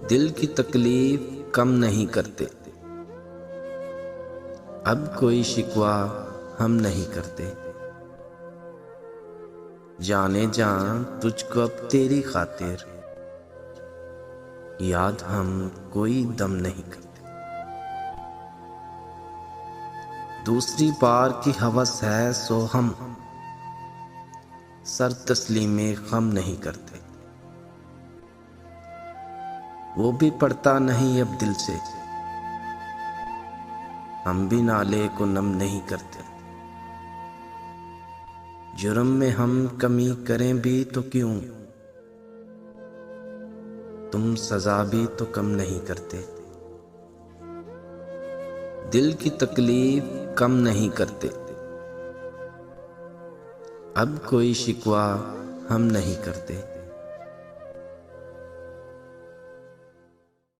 दिल की तकलीफ कम नहीं करते, अब कोई शिकवा हम नहीं करते। जाने जान तुझको अब तेरी खातिर, याद हम कोई दम नहीं करते। दूसरी बार की हवस है सो हम सर तस्लीमे खम नहीं करते। वो भी पड़ता नहीं अब दिल से, हम भी नाले को नम नहीं करते। जुर्म में हम कमी करें भी तो क्यों, तुम सजा भी तो कम नहीं करते। दिल की तकलीफ कम नहीं करते, अब कोई शिकवा हम नहीं करते।